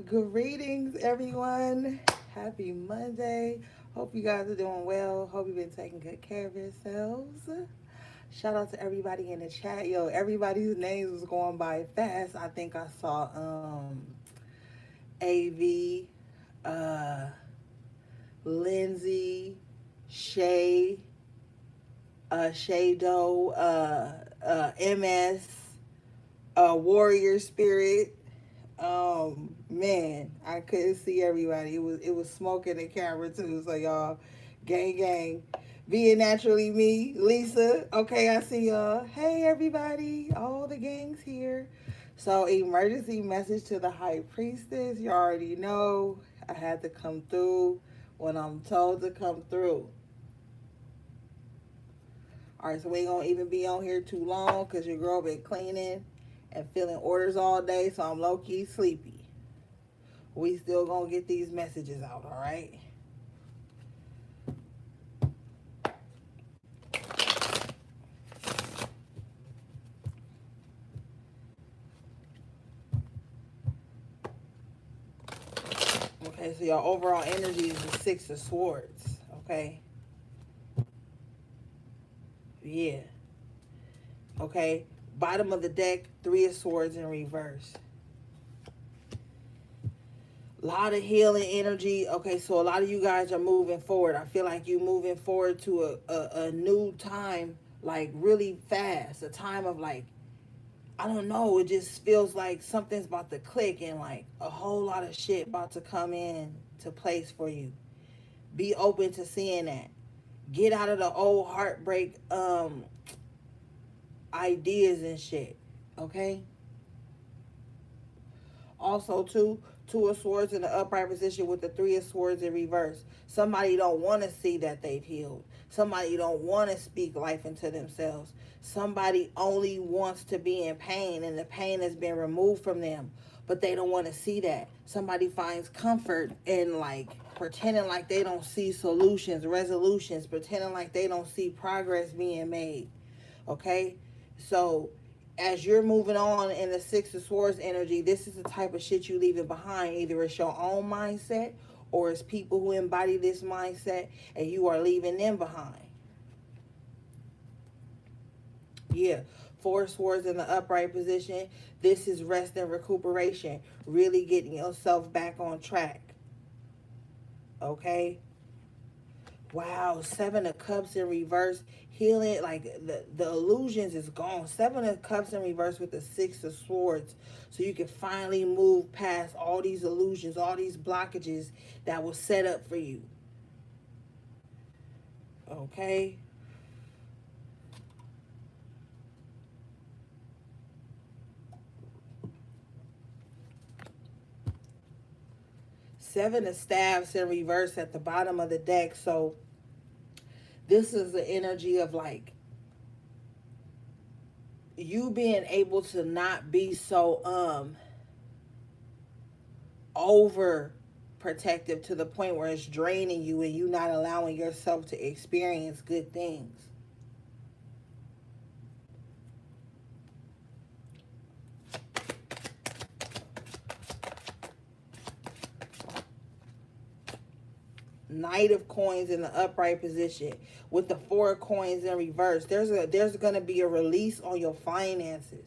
Greetings, everyone. Happy Monday. Hope you guys are doing well. Hope you've been taking good care of yourselves. Shout out to everybody in the chat. Yo, everybody's names was going by fast. I think I saw AV, uh, Lindsay, Shay, Shay Doe, MS, Warrior Spirit. Man, I couldn't see everybody. It was smoking the camera too. So y'all, gang, being naturally me, Lisa. Okay, I see y'all. Hey everybody, all the gangs here. So emergency message to the high priestess. You already know I had to come through when I'm told to come through. All right, so we ain't gonna even be on here too long because your girl been cleaning and filling orders all day, so I'm low key sleepy. We still gonna get these messages out, all right? Okay, so your overall energy is the Six of Swords, okay? Yeah. Okay, bottom of the deck, Three of Swords in reverse. A lot of healing energy. Okay, so a lot of you guys are moving forward. I feel like you moving forward to a new time, like really fast. A time of like, I don't know, it just feels like something's about to click and like a whole lot of shit about to come in to place for you. Be open to seeing that. Get out of the old heartbreak ideas and shit. Okay? Also, Two of Swords in the upright position with the Three of Swords in reverse. Somebody don't want to see that they've healed. Somebody don't want to speak life into themselves. Somebody only wants to be in pain and the pain has been removed from them, but they don't want to see that. Somebody finds comfort in like pretending like they don't see solutions, resolutions, pretending like they don't see progress being made. Okay? So as you're moving on in the Six of Swords energy, this is the type of shit you leaving behind. Either it's your own mindset or it's people who embody this mindset and you are leaving them behind. Yeah. Four Swords in the upright position. This is rest and recuperation. Really getting yourself back on track. Okay? Wow, Seven of Cups in reverse. Healing, like the illusions is gone. Seven of Cups in reverse with the Six of Swords. So you can finally move past all these illusions, all these blockages that was set up for you. Okay? Seven of Staves in reverse at the bottom of the deck. So this is the energy of like you being able to not be so over protective to the point where it's draining you and you not allowing yourself to experience good things. Knight of Coins in the upright position with the Four of Coins in reverse. There's going to be a release on your finances.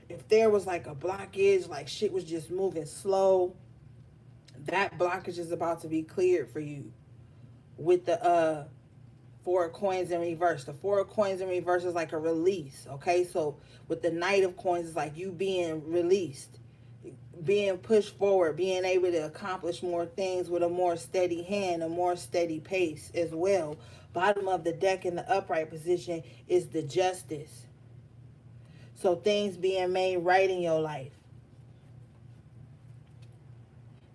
If there was like a blockage, like shit was just moving slow, that blockage is about to be cleared for you with the Four of Coins in reverse. The Four of Coins in reverse is like a release, okay? So with the Knight of Coins, it's like you being released, being pushed forward, being able to accomplish more things with a more steady hand, a more steady pace as well. Bottom of the deck in the upright position is the Justice. So things being made right in your life.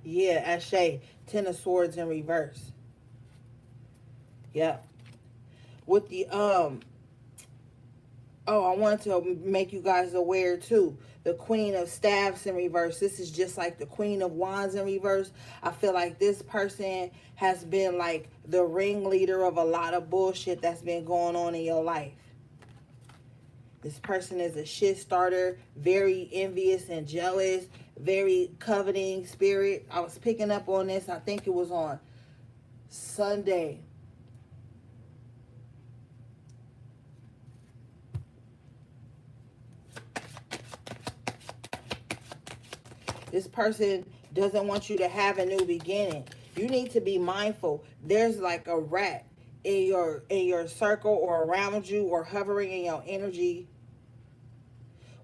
Yeah, Ashe. Ten of Swords in reverse. Yep. With the I wanted to make you guys aware too. The Queen of Staves in reverse. This is just like the Queen of Wands in reverse. I feel like this person has been like the ringleader of a lot of bullshit that's been going on in your life. This person is a shit starter, very envious and jealous, very coveting spirit. I was picking up on this. I think it was on Sunday. This person doesn't want you to have a new beginning. You need to be mindful. There's like a rat in your circle or around you or hovering in your energy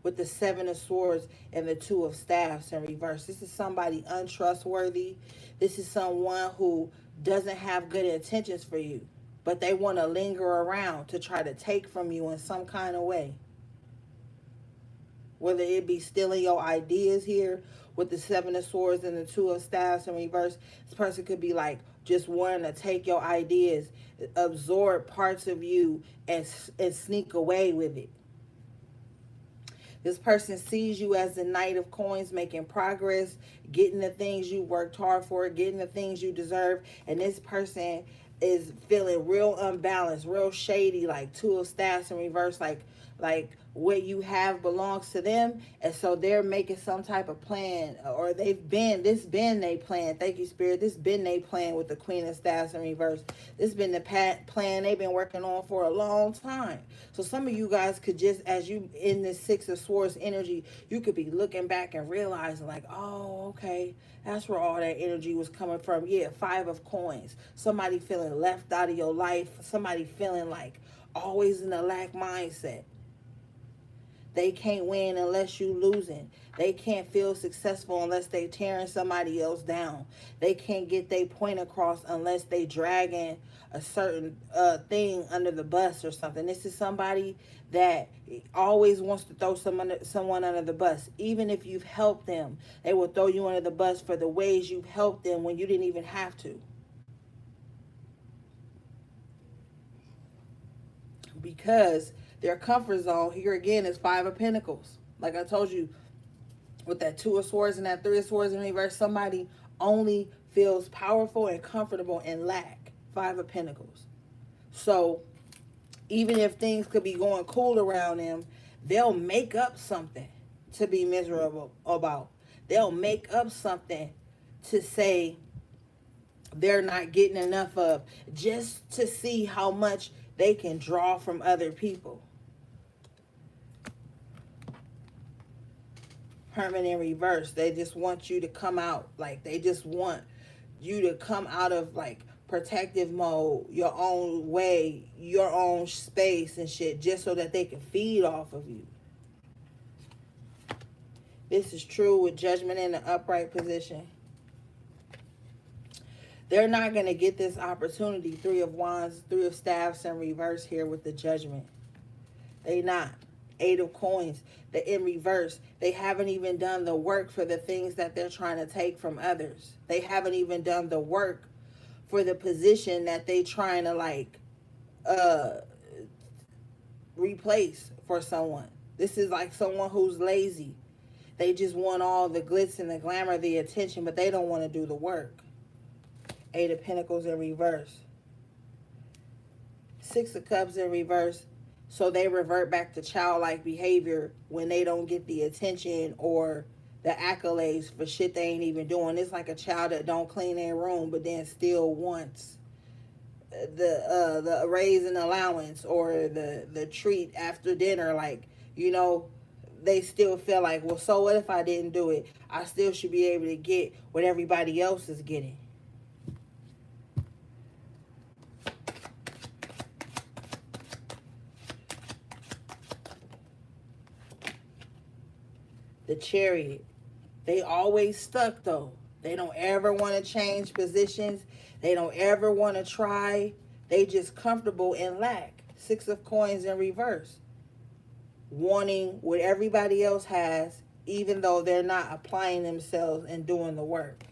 with the Seven of Swords and the Two of Staffs in reverse. This is somebody untrustworthy. This is someone who doesn't have good intentions for you, but they want to linger around to try to take from you in some kind of way. Whether it be stealing your ideas here with the Seven of Swords and the Two of Staffs in reverse, this person could be like just wanting to take your ideas, absorb parts of you, and sneak away with it. This person sees you as the Knight of Coins, making progress, getting the things you worked hard for, getting the things you deserve. And this person is feeling real unbalanced, real shady, like Two of Staffs in reverse, like what you have belongs to them. And so they're making some type of plan, or this been they plan. Thank you, Spirit. This been they plan with the Queen of Staffs in reverse. This been the plan they've been working on for a long time. So some of you guys could just, as you in this Six of Swords energy, you could be looking back and realizing like, oh, okay, that's where all that energy was coming from. Yeah, Five of Coins. Somebody feeling left out of your life. Somebody feeling like always in a lack mindset. They can't win unless you losing. They can't feel successful unless they tearing somebody else down. They can't get their point across unless they dragging a certain thing under the bus or something. This is somebody that always wants to throw someone under the bus. Even if you've helped them, they will throw you under the bus for the ways you've helped them when you didn't even have to. Because their comfort zone here again is Five of Pentacles. Like I told you, with that Two of Swords and that Three of Swords in reverse, somebody only feels powerful and comfortable in lack. Five of Pentacles. So even if things could be going cool around them, they'll make up something to be miserable about. They'll make up something to say they're not getting enough of, just to see how much they can draw from other people. Hermit in reverse. They just want you to come out. Like, they just want you to come out of, like, protective mode, your own way, your own space and shit, just so that they can feed off of you. This is true with Judgment in the upright position. They're not going to get this opportunity. Three of Wands, Three of Staffs in reverse here with the Judgment. They not. Eight of Coins, the in reverse. They haven't even done the work for the things that they're trying to take from others. They haven't even done the work for the position that they trying to like replace for someone. This is like someone who's lazy. They just want all the glitz and the glamour, the attention, but they don't want to do the work. Eight of Pentacles in reverse. Six of Cups in reverse. So they revert back to childlike behavior when they don't get the attention or the accolades for shit they ain't even doing. It's like a child that don't clean their room but then still wants the raise and allowance or the treat after dinner. Like, you know, they still feel like, well, so what if I didn't do it? I still should be able to get what everybody else is getting. The Chariot. They always stuck though. They don't ever want to change positions. They don't ever want to try. They just comfortable in lack. Six of Coins in reverse. Wanting what everybody else has, even though they're not applying themselves and doing the work.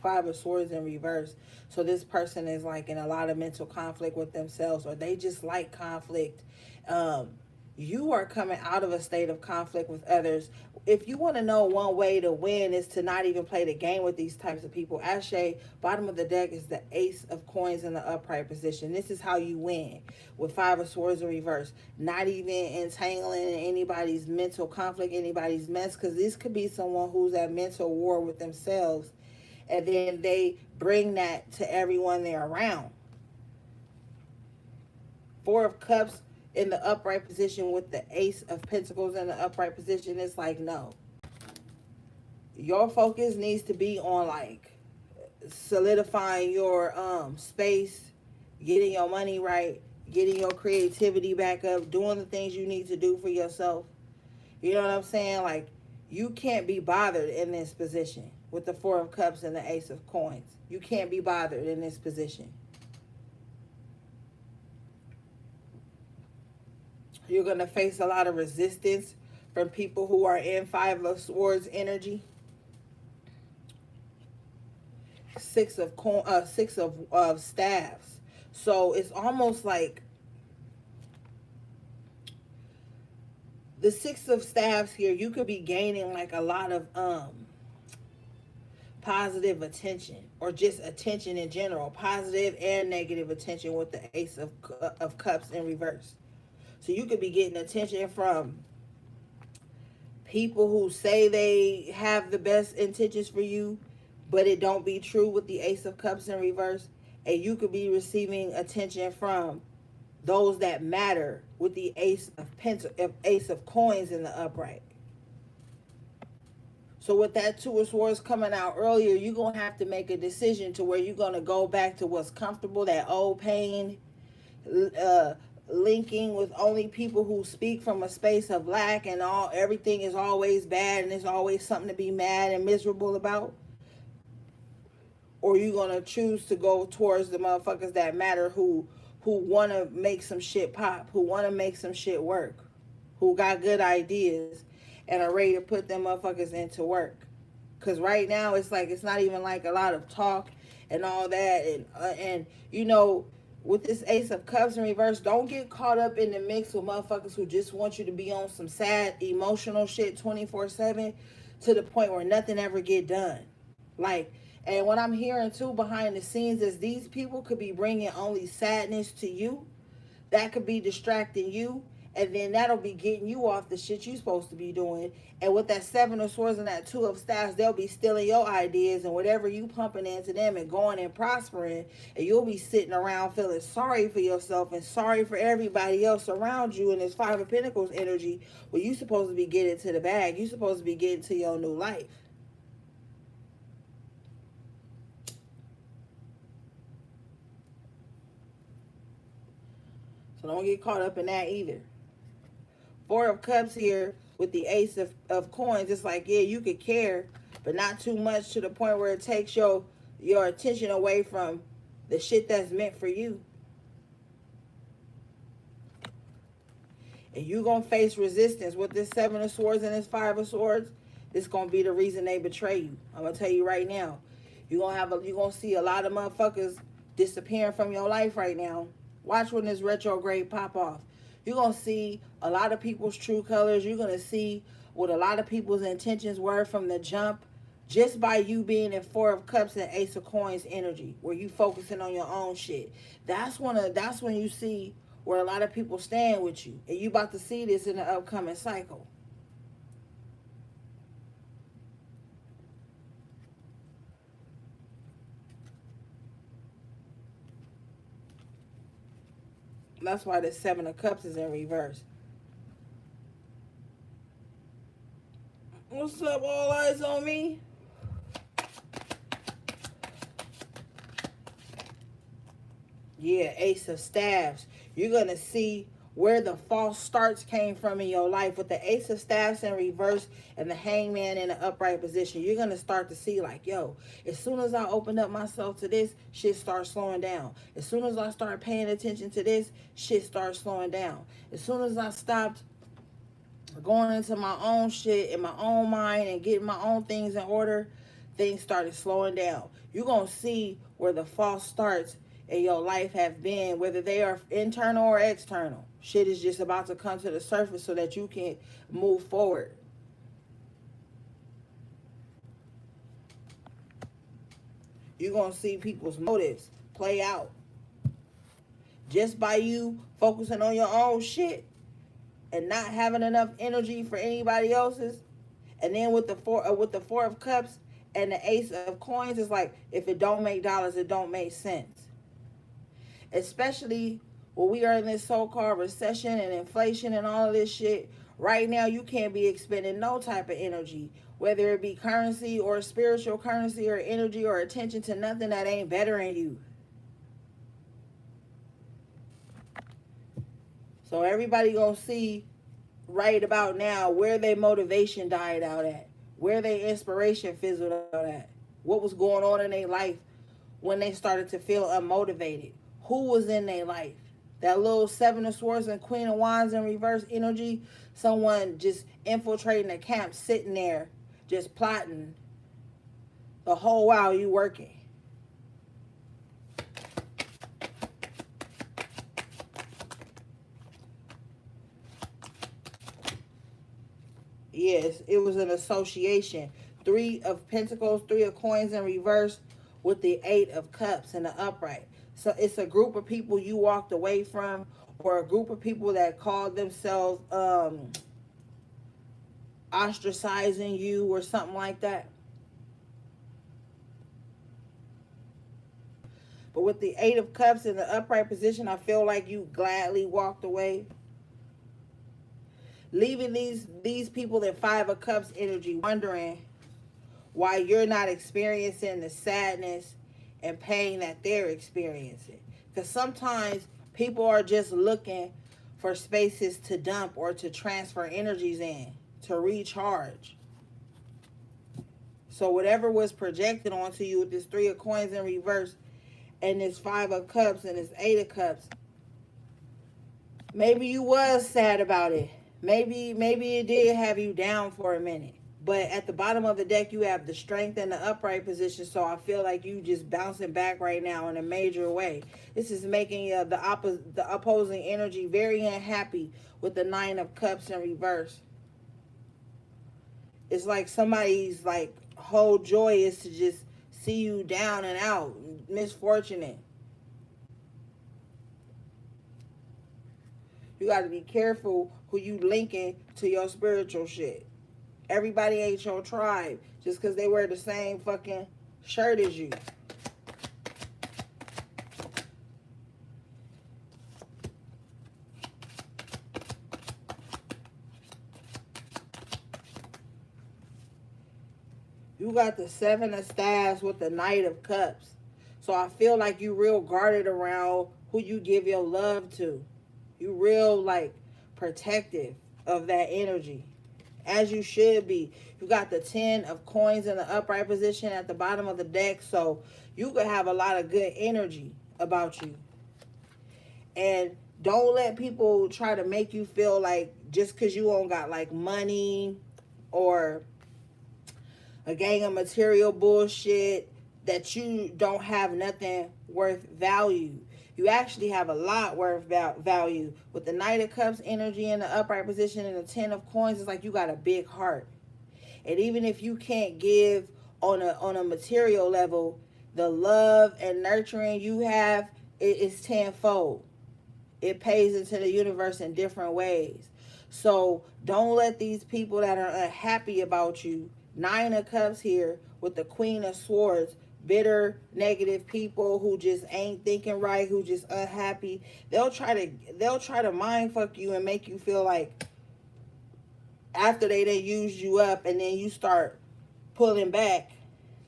Five of Swords in reverse. So this person is like in a lot of mental conflict with themselves, or they just like conflict. You are coming out of a state of conflict with others. If you want to know one way to win is to not even play the game with these types of people. Ashe, bottom of the deck is the Ace of Coins in the upright position. This is how you win with Five of Swords in reverse. Not even entangling in anybody's mental conflict, anybody's mess, because this could be someone who's at mental war with themselves, and then they bring that to everyone they're around. Four of Cups in the upright position with the Ace of Pentacles in the upright position. It's like, no. Your focus needs to be on like solidifying your space, getting your money right, getting your creativity back up, doing the things you need to do for yourself. You know what I'm saying? Like, you can't be bothered in this position with the Four of Cups and the Ace of Coins. You can't be bothered in this position. You're going to face a lot of resistance from people who are in Five of Swords energy. Six of staffs. So it's almost like the Six of Staffs here, you could be gaining like a lot of positive attention, or just attention in general, positive and negative attention with the Ace of Cups in reverse. So you could be getting attention from people who say they have the best intentions for you, but it don't be true with the Ace of Cups in reverse. And you could be receiving attention from those that matter with the Ace of Coins in the upright. So with that Two of Swords coming out earlier, you're going to have to make a decision to where you're going to go back to what's comfortable, that old pain, linking with only people who speak from a space of lack, and everything is always bad and there's always something to be mad and miserable about. Or you gonna choose to go towards the motherfuckers that matter, who want to make some shit pop, who want to make some shit work, who got good ideas and are ready to put them motherfuckers into work. Because right now it's like, it's not even like a lot of talk and all that, and you know, with this Ace of Cups in reverse, don't get caught up in the mix with motherfuckers who just want you to be on some sad, emotional shit 24/7 to the point where nothing ever get done. Like, and what I'm hearing too behind the scenes is these people could be bringing only sadness to you. That could be distracting you. And then that'll be getting you off the shit you're supposed to be doing. And with that Seven of Swords and that Two of Staffs, they'll be stealing your ideas and whatever you pumping into them and going and prospering. And you'll be sitting around feeling sorry for yourself and sorry for everybody else around you in this Five of Pentacles energy, where you're supposed to be getting to the bag. You're supposed to be getting to your new life. So don't get caught up in that either. Four of Cups here with the Ace of Coins. It's like, yeah, you could care, but not too much to the point where it takes your attention away from the shit that's meant for you. And you're going to face resistance with this Seven of Swords and this Five of Swords. This going to be the reason they betray you. I'm going to tell you right now. You're going to see a lot of motherfuckers disappearing from your life right now. Watch when this retrograde pop off. You're going to see a lot of people's true colors. You're going to see what a lot of people's intentions were from the jump, just by you being in Four of Cups and Ace of Coins energy, where you focusing on your own shit. That's when you see where a lot of people stand with you. And you about to see this in the upcoming cycle. That's why the Seven of Cups is in reverse. What's up, all eyes on me? Yeah, Ace of Staffs. You're going to see where the false starts came from in your life with the Ace of Staffs in reverse and the Hangman in the upright position. You're going to start to see like, yo, as soon as I open up myself to this, shit starts slowing down. As soon as I start paying attention to this, shit starts slowing down. As soon as I stopped going into my own shit in my own mind and getting my own things in order, things started slowing down. You're going to see where the false starts in your life have been, whether they are internal or external. Shit is just about to come to the surface so that you can move forward. You're going to see people's motives play out. Just by you focusing on your own shit and not having enough energy for anybody else's. And then with the four of cups and the ace of coins, it's like, if it don't make dollars, it don't make sense. Especially when we are in this so-called recession and inflation and all of this shit. Right now, you can't be expending no type of energy, whether it be currency or spiritual currency or energy or attention to nothing that ain't bettering you. So everybody gonna see right about now where their motivation died out at, where their inspiration fizzled out at, what was going on in their life when they started to feel unmotivated. Who was in their life? That little Seven of Swords and Queen of Wands in reverse energy, someone just infiltrating the camp, sitting there, just plotting the whole while you working. Yes, it was an association. Three of Pentacles, Three of Coins in reverse with the Eight of Cups in the upright. So it's a group of people you walked away from, or a group of people that called themselves ostracizing you or something like that. But with the Eight of Cups in the upright position, I feel like you gladly walked away. Leaving these people in Five of Cups energy wondering why you're not experiencing the sadness and pain that they're experiencing. Because sometimes people are just looking for spaces to dump or to transfer energies in, to recharge. So whatever was projected onto you with this Three of Coins in reverse and this Five of Cups and this Eight of Cups, maybe you was sad about it. Maybe it did have you down for a minute. But at the bottom of the deck, you have the strength and the upright position. So I feel like you just bouncing back right now in a major way. This is making the opposing energy very unhappy with the Nine of Cups in reverse. It's like somebody's like whole joy is to just see you down and out, misfortunate. You got to be careful who you linking to your spiritual shit. Everybody ain't your tribe just because they wear the same fucking shirt as you. You got the Seven of Staves with the Knight of Cups. So I feel like you real guarded around who you give your love to. You real like protective of that energy, as you should be. You got the Ten of Coins in the upright position at the bottom of the deck, so you could have a lot of good energy about you. And don't let people try to make you feel like just because you don't got like money or a gang of material bullshit that you don't have nothing worth value. You actually have a lot worth value. With the Knight of Cups energy in the upright position and the Ten of Coins, it's like you got a big heart. And even if you can't give on a material level, the love and nurturing you have is tenfold. It pays into the universe in different ways. So don't let these people that are unhappy about you, Nine of Cups here with the Queen of Swords, bitter, negative people who just ain't thinking right, who just unhappy. They'll try to mind fuck you and make you feel like after they done used you up and then you start pulling back,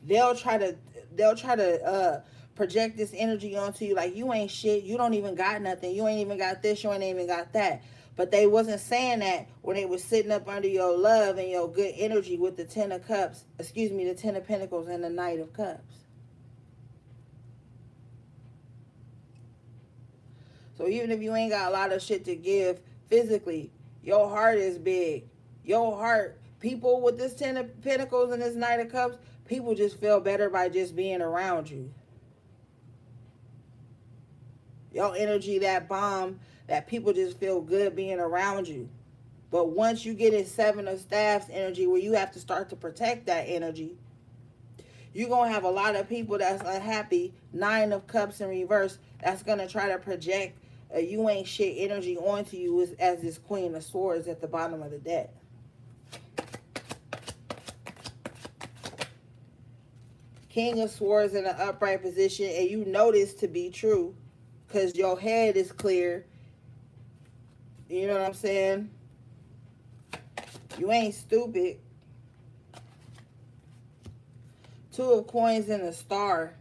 they'll try to project this energy onto you like you ain't shit, you don't even got nothing, you ain't even got this, you ain't even got that. But they wasn't saying that when they was sitting up under your love and your good energy with the Ten of Cups, the Ten of Pentacles and the Knight of Cups. So even if you ain't got a lot of shit to give physically, your heart is big. Your heart, people with this Ten of Pentacles and this Knight of Cups, people just feel better by just being around you. Your energy, that bomb, that people just feel good being around you. But once you get in Seven of Staffs energy, where you have to start to protect that energy, you're going to have a lot of people that's unhappy. Nine of Cups in reverse, that's going to try to project you ain't shit energy onto you as this Queen of Swords at the bottom of the deck. King of Swords in an upright position, and you know this to be true because your head is clear. You know what I'm saying? You ain't stupid. Two of Coins in a Star.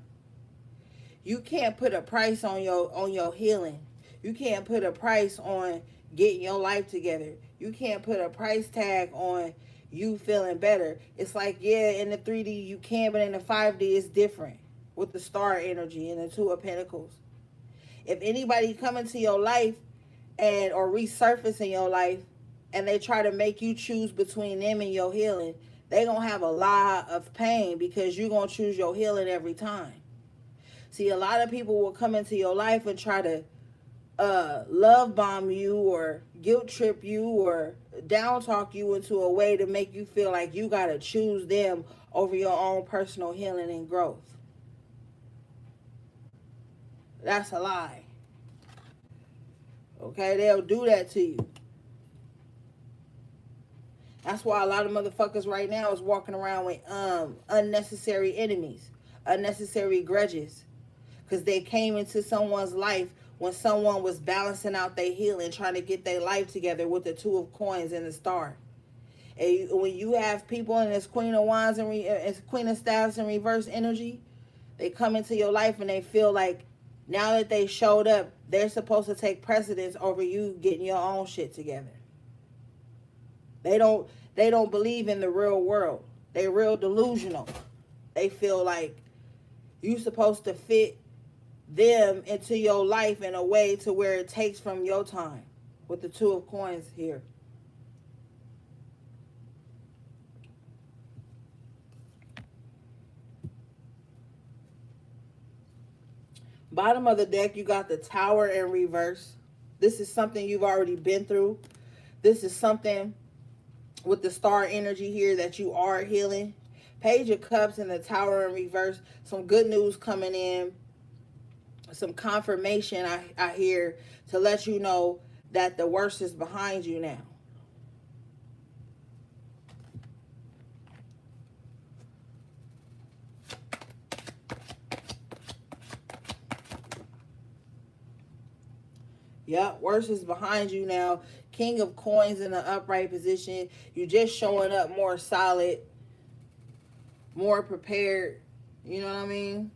You can't put a price on your healing. You can't put a price on getting your life together. You can't put a price tag on you feeling better. It's like, yeah, in the 3D you can, but in the 5D it's different with the star energy and the Two of Pentacles. If anybody come into your life or resurface in your life and they try to make you choose between them and your healing, they gonna have a lot of pain because you're gonna choose your healing every time. See, a lot of people will come into your life and try to love bomb you or guilt trip you or down talk you into a way to make you feel like you gotta choose them over your own personal healing and growth. That's a lie. Okay, they'll do that to you. That's why a lot of motherfuckers right now is walking around with unnecessary enemies, unnecessary grudges, because they came into someone's life when someone was balancing out their healing, trying to get their life together with the Two of Coins and the Star. And when you have people in this Queen of Wands and Queen of Staffs in reverse energy, they come into your life and they feel like now that they showed up, they're supposed to take precedence over you getting your own shit together. They don't believe in the real world. They real delusional. They feel like you supposed to fit them into your life in a way to where it takes from your time with the Two of Coins here. Bottom of the deck, you got the Tower in reverse. This is something you've already been through. This is something with the Star energy here that you are healing. Page of Cups and the Tower in reverse. Some good news coming in. Some confirmation I hear to let you know that the worst is behind you now. Yep, worst is behind you now. King of Coins in the upright position. You're just showing up more solid, more prepared. You know what I mean?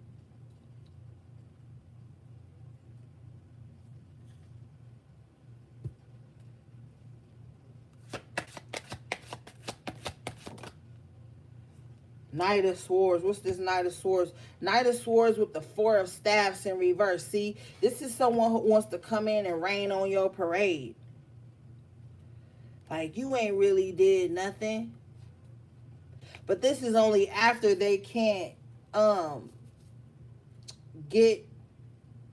Knight of Swords. What's this Knight of Swords? Knight of Swords with the Four of Staffs in reverse. See, this is someone who wants to come in and rain on your parade. Like, you ain't really did nothing. But this is only after they can't get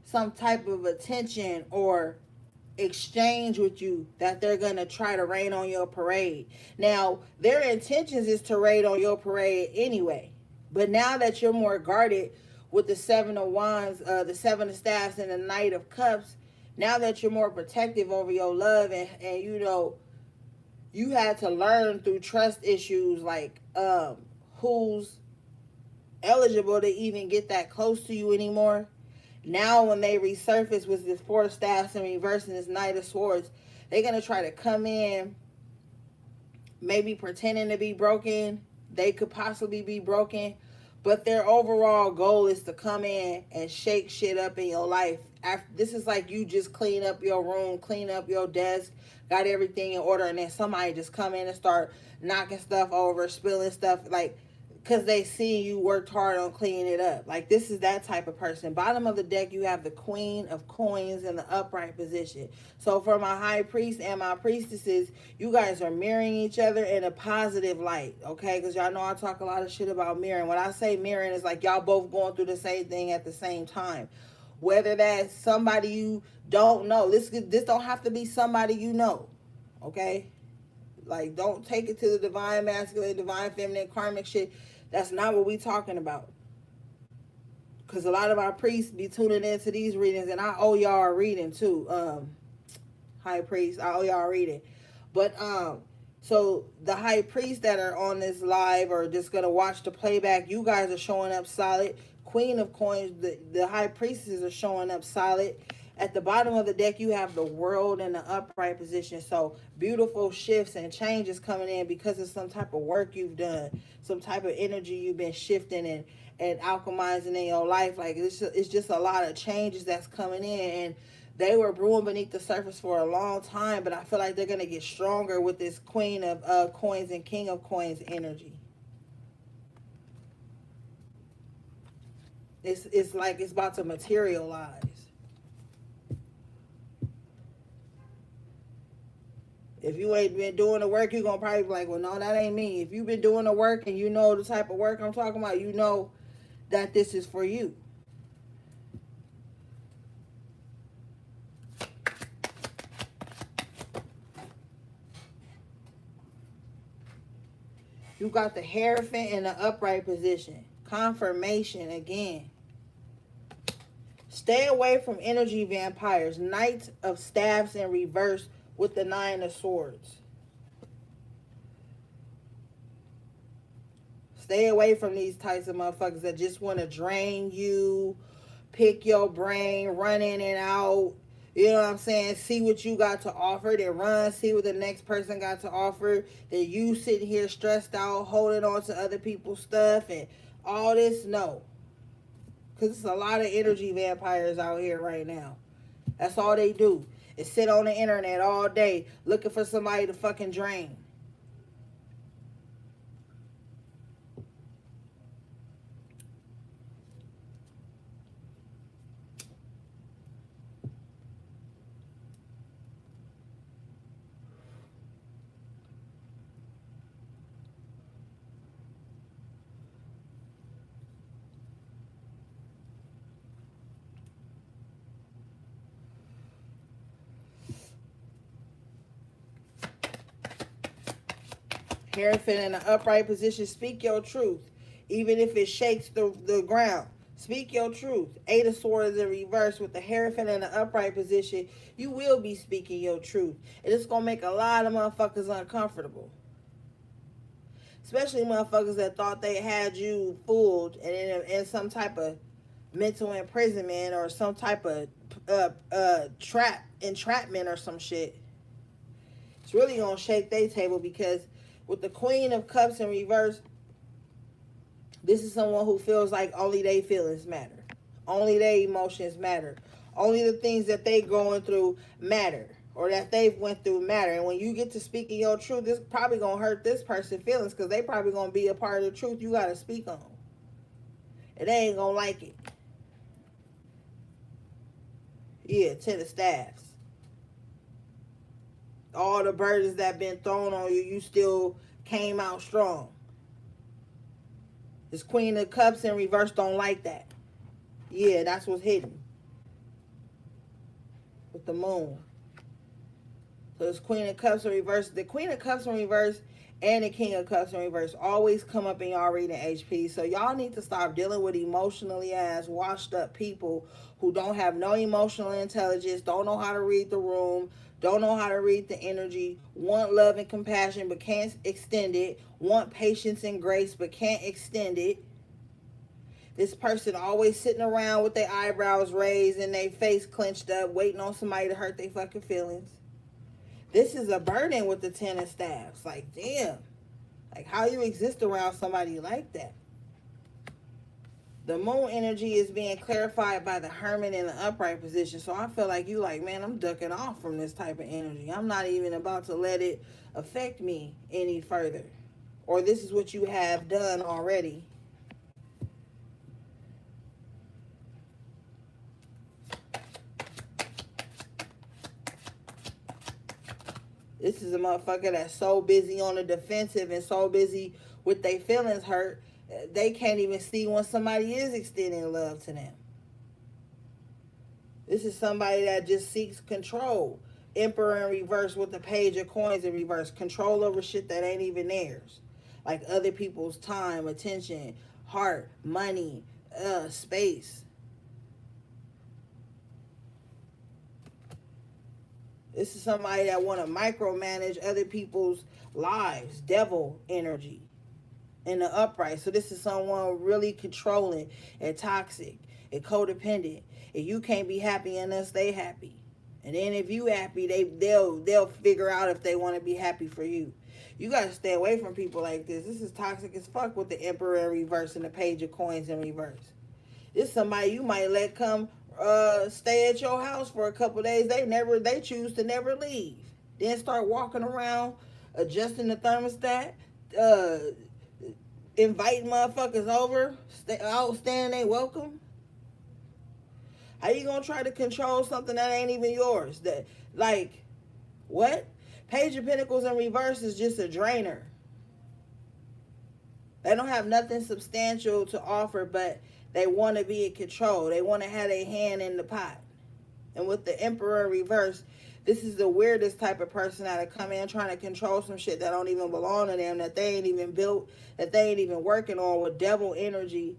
some type of attention or exchange with you that they're going to try to rain on your parade. Now, their intentions is to rain on your parade anyway. But now that you're more guarded with the Seven of Wands, the Seven of Staffs, and the Knight of Cups, now that you're more protective over your love and you know, you had to learn through trust issues like who's eligible to even get that close to you anymore. Now when they resurface with this Four of Staffs in reverse and this Knight of Swords, they're going to try to come in maybe pretending to be broken. They could possibly be broken. But their overall goal is to come in and shake shit up in your life. This is like you just clean up your room, clean up your desk, got everything in order, and then somebody just come in and start knocking stuff over, spilling stuff, like, because they see you worked hard on cleaning it up. Like, this is that type of person. Bottom of the deck, you have the Queen of Coins in the upright position. So for my High Priest and my Priestesses, you guys are mirroring each other in a positive light, okay? Because y'all know I talk a lot of shit about mirroring. When I say mirroring, it's like y'all both going through the same thing at the same time. Whether that's somebody you don't know. This don't have to be somebody you know. Okay? Like, don't take it to the divine masculine, divine feminine, karmic shit. That's not what we talking about. Because a lot of our priests be tuning into these readings, and I owe y'all a reading too. High priest, I owe y'all a reading. But so the high priests that are on this live or just gonna watch the playback, you guys are showing up solid. Queen of Coins, the high priestesses are showing up solid. At the bottom of the deck, you have the world in the upright position. So beautiful shifts and changes coming in because of some type of work you've done, some type of energy you've been shifting and alchemizing in your life. Like it's just a lot of changes that's coming in, and they were brewing beneath the surface for a long time, but I feel like they're gonna get stronger with this Queen of Coins and King of Coins energy. It's like it's about to materialize. If you ain't been doing the work, you're going to probably be like, well, no, that ain't me. If you've been doing the work and you know the type of work I'm talking about, you know that this is for you. You got the Hierophant in the upright position. Confirmation again. Stay away from energy vampires. Knight of Staffs in reverse with the Nine of Swords. Stay away from these types of motherfuckers that just want to drain you, pick your brain, run in and out. You know what I'm saying? See what you got to offer, then run, see what the next person got to offer. Then you sitting here stressed out, holding on to other people's stuff and all this. No. Because it's a lot of energy vampires out here right now. That's all they do. Is sit on the internet all day looking for somebody to fucking drain. Hierophant in an upright position, speak your truth. Even if it shakes the ground. Speak your truth. Eight of Swords in reverse with the Hierophant in an upright position. You will be speaking your truth. And it's going to make a lot of motherfuckers uncomfortable. Especially motherfuckers that thought they had you fooled and in some type of mental imprisonment or some type of entrapment or some shit. It's really going to shake their table because with the Queen of Cups in reverse, this is someone who feels like only their feelings matter. Only their emotions matter. Only the things that they going through matter. Or that they've went through matter. And when you get to speaking your truth, this probably going to hurt this person's feelings because they probably going to be a part of the truth you got to speak on. And they ain't going to like it. Yeah, Ten of Staffs. All the burdens that been thrown on you, you still came out strong. This Queen of Cups in reverse don't like that. Yeah, that's what's hidden. With the moon. So this Queen of Cups in reverse. The Queen of Cups in reverse and the King of Cups in reverse always come up in y'all reading HP. So y'all need to stop dealing with emotionally ass, washed up people who don't have no emotional intelligence, don't know how to read the room, don't know how to read the energy, want love and compassion but can't extend it, want patience and grace but can't extend it. This person always sitting around with their eyebrows raised and their face clenched up, waiting on somebody to hurt their fucking feelings. This is a burden with the Ten of Staffs. Like, damn. Like, how you exist around somebody like that? The moon energy is being clarified by the Hermit in the upright position. So I feel like you like, man, I'm ducking off from this type of energy. I'm not even about to let it affect me any further. Or this is what you have done already. This is a motherfucker that's so busy on the defensive and so busy with their feelings hurt, they can't even see when somebody is extending love to them. This is somebody that just seeks control. Emperor in reverse with the page of coins in reverse. Control over shit that ain't even theirs. Like other people's time, attention, heart, money, space. This is somebody that want to micromanage other people's lives. Devil energy in the upright. So this is someone really controlling and toxic and codependent. And you can't be happy unless they happy. And then if you happy, they'll figure out if they want to be happy for you. You gotta stay away from people like this. This is toxic as fuck with the Emperor in reverse and the page of coins in reverse. This is somebody you might let come stay at your house for a couple days. They choose to never leave. Then start walking around, adjusting the thermostat, inviting motherfuckers over, outstanding they welcome. How you gonna try to control something that ain't even yours? That, like, what? Page of Pentacles in reverse is just a drainer. They don't have nothing substantial to offer, but they want to be in control. They want to have their hand in the pot. And with the Emperor in reverse, this is the weirdest type of person that'll come in trying to control some shit that don't even belong to them, that they ain't even built, that they ain't even working on, with devil energy.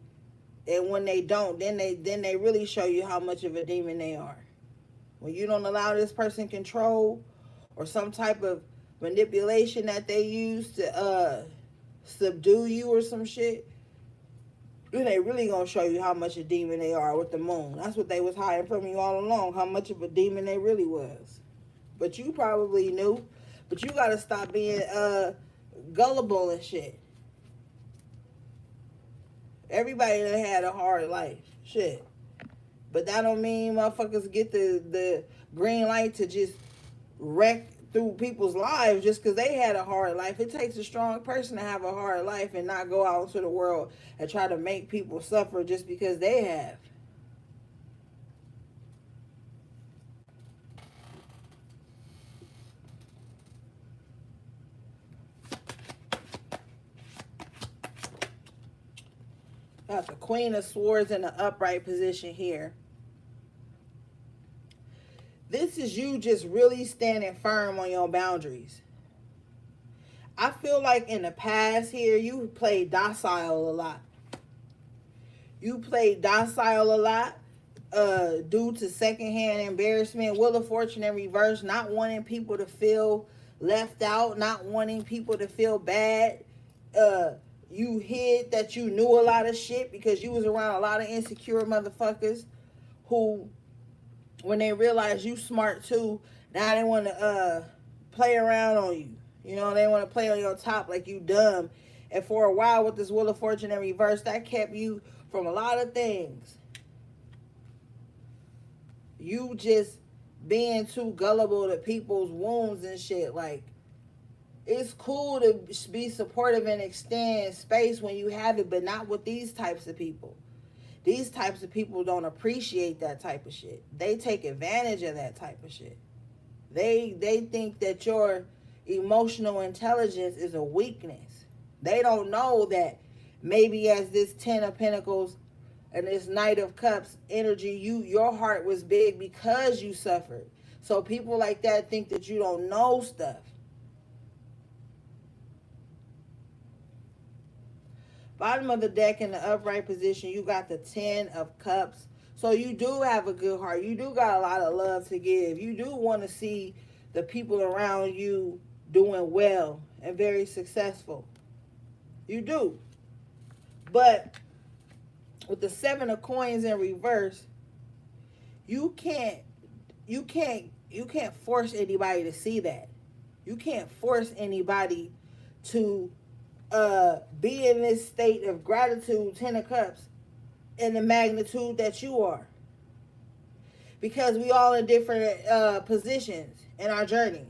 And when they don't, then they really show you how much of a demon they are. When you don't allow this person control or some type of manipulation that they use to subdue you or some shit, then they really gonna show you how much a demon they are with the moon. That's what they was hiding from you all along, how much of a demon they really was. But you probably knew. But you gotta stop being gullible and shit. Everybody that had a hard life. Shit. But that don't mean motherfuckers get the green light to just wreck through people's lives just because they had a hard life. It takes a strong person to have a hard life and not go out into the world and try to make people suffer just because they have. Got the Queen of Swords in the upright position here. This is you just really standing firm on your boundaries. I feel like in the past here, you played docile a lot. You played docile a lot due to secondhand embarrassment. Wheel of Fortune in reverse, not wanting people to feel left out, not wanting people to feel bad. You hid that you knew a lot of shit because you was around a lot of insecure motherfuckers who, when they realize you smart too, now they want to play around on you. You know, they want to play on your top like you dumb. And for a while with this Wheel of Fortune in reverse, that kept you from a lot of things. You just being too gullible to people's wounds and shit. Like, it's cool to be supportive and extend space when you have it, but not with these types of people. These types of people don't appreciate that type of shit. They take advantage of that type of shit. They think that your emotional intelligence is a weakness. They don't know that maybe as this Ten of Pentacles and this Knight of Cups energy, your heart was big because you suffered. So people like that think that you don't know stuff. Bottom of the deck in the upright position, you got the Ten of Cups. So you do have a good heart. You do got a lot of love to give. You do want to see the people around you doing well and very successful. You do. But with the Seven of Coins in reverse, you can't force anybody to see that. You can't force anybody to be in this state of gratitude, Ten of Cups, in the magnitude that you are. Because we all in different positions in our journeys.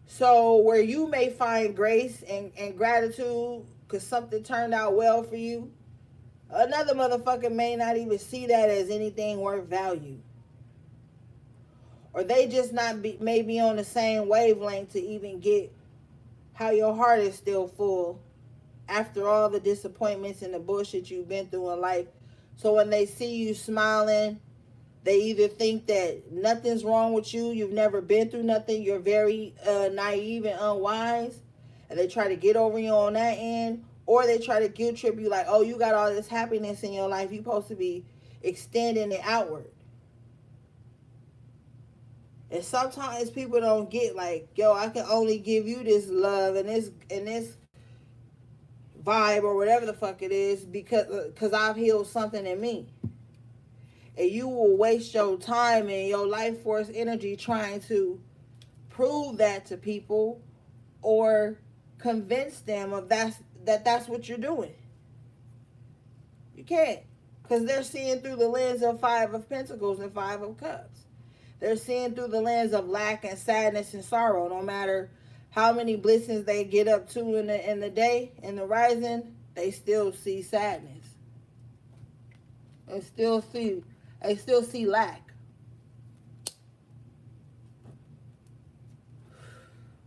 So where you may find grace and gratitude because something turned out well for you, another motherfucker may not even see that as anything worth value. Or they just may be on the same wavelength to even get how your heart is still full after all the disappointments and the bullshit you've been through in life So when they see you smiling, they either think that nothing's wrong with you, you've never been through nothing, you're very naive and unwise, and they try to get over you on that end, or they try to guilt trip you like, oh, you got all this happiness in your life, you're supposed to be extending it outward. And sometimes people don't get like, yo, I can only give you this love and this vibe or whatever the fuck it is because I've healed something in me. And you will waste your time and your life force energy trying to prove that to people or convince them of that's what you're doing. You can't, because they're seeing through the lens of Five of Pentacles and Five of Cups. They're seeing through the lens of lack and sadness and sorrow. No matter how many blessings they get up to in the day, in the rising, they still see sadness. They still see lack.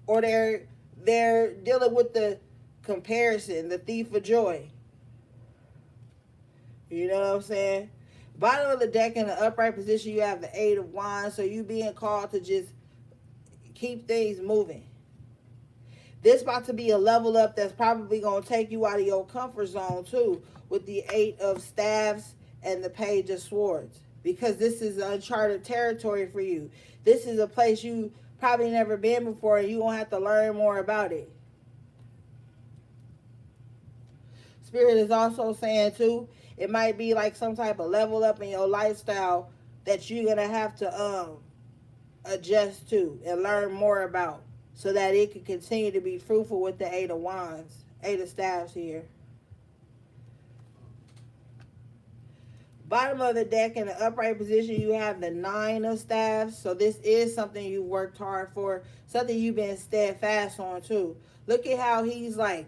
Or they're dealing with the comparison, the thief of joy. You know what I'm saying? Bottom of the deck in the upright position, you have the Eight of Wands. So you being called to just keep things moving. This about to be a level up that's probably going to take you out of your comfort zone too, with the Eight of Staves and the Page of Swords. Because this is uncharted territory for you. This is a place you probably never been before, and you're going to have to learn more about it. Spirit is also saying too, it might be like some type of level up in your lifestyle that you're going to have to adjust to and learn more about so that it can continue to be fruitful with the Eight of Wands, Eight of Staves here. Bottom of the deck in the upright position, you have the Nine of Staves. So this is something you worked hard for, something you've been steadfast on too. Look at how he's like